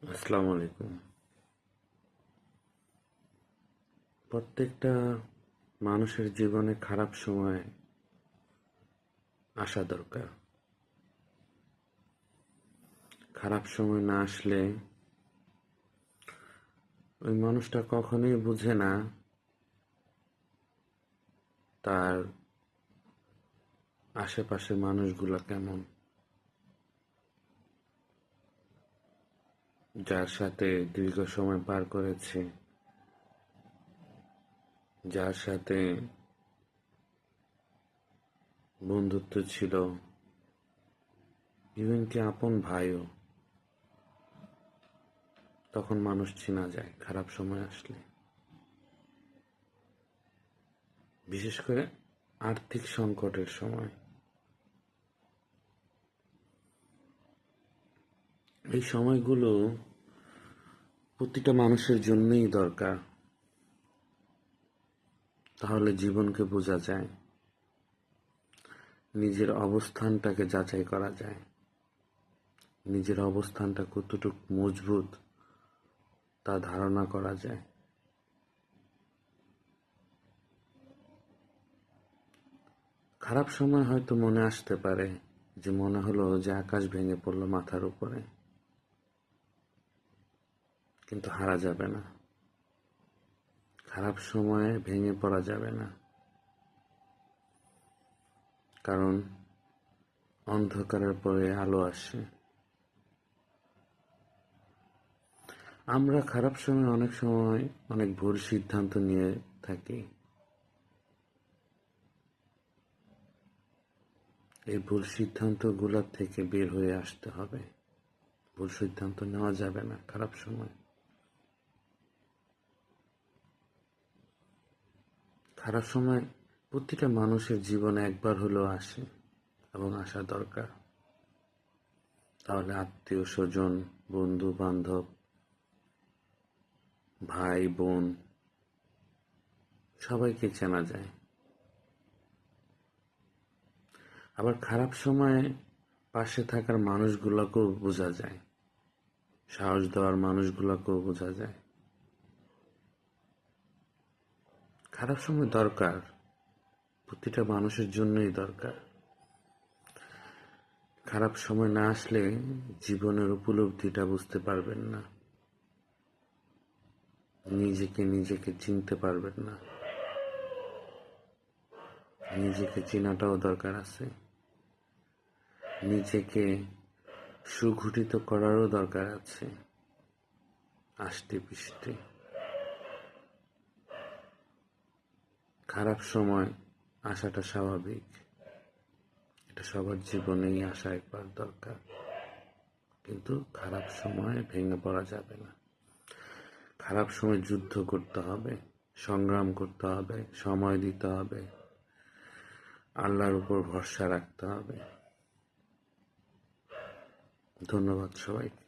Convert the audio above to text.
আসসালামু আলাইকুম। প্রত্যেকটা মানুষের জীবনে খারাপ সময় আসা দরকার। খারাপ সময় না আসলে ওই মানুষটা কখনোই বুঝে না তার আশেপাশের মানুষগুলো কেমন, যার সাথে দীর্ঘ সময় পার করেছে, যার সাথে বন্ধুত্ব ছিল, ইভেন কি আপন ভাইও, তখন মানুষ চেনা যায় খারাপ সময় আসলে। বিশেষ করে আর্থিক সংকটের সময়। এই সময়গুলো প্রতিটা মানুষের জন্যই দরকার। তাহলে জীবনকে বোঝা যায়, নিজের অবস্থানটাকে যাচাই করা যায়, নিজের অবস্থানটা কতটুকু মজবুত তা ধারণা করা যায়। খারাপ সময় হয়তো মনে আসতে পারে যে মনে হলো যে আকাশ ভেঙে পড়লো মাথার উপরে, কিন্তু হারা যাবে না। খারাপ সময়ে ভেঙে পড়া যাবে না, কারণ অন্ধকারের পরে আলো আসে। আমরা খারাপ সময় অনেক সময় অনেক ভুল সিদ্ধান্ত নিয়ে থাকি। এই ভুল সিদ্ধান্তগুলোর থেকে বের হয়ে আসতে হবে। ভুল সিদ্ধান্ত নেওয়া যাবে না খারাপ সময়। খারাপ সময় প্রতিটা মানুষের জীবনে একবার হলেও আসে এবং আসা দরকার। তাহলে আত্মীয় স্বজন, বন্ধু বান্ধব, ভাই বোন সবাইকে চেনা যায়। আবার খারাপ সময়ে পাশে থাকার মানুষগুলোকেও বোঝা যায়, সাহস দেওয়ার মানুষগুলোকেও বোঝা যায়। খারাপ সময় দরকার, প্রতিটা মানুষের জন্যই দরকার। খারাপ সময় না আসলে জীবনের উপলব্ধিটা বুঝতে পারবেন না, নিজেকে চিনতে পারবেন না। নিজেকে চেনাটাও দরকার আছে, নিজেকে সুগঠিত করারও দরকার আছে। আষ্টে পৃষ্ঠে খারাপ সময় আসাটা স্বাভাবিক, এটা সবার জীবনেই আসা একবার দরকার। কিন্তু খারাপ সময় ভেঙে পড়া যাবে না। খারাপ সময় যুদ্ধ করতে হবে, সংগ্রাম করতে হবে, সময় দিতে হবে, আল্লাহর উপর ভরসা রাখতে হবে। ধন্যবাদ সবাইকে।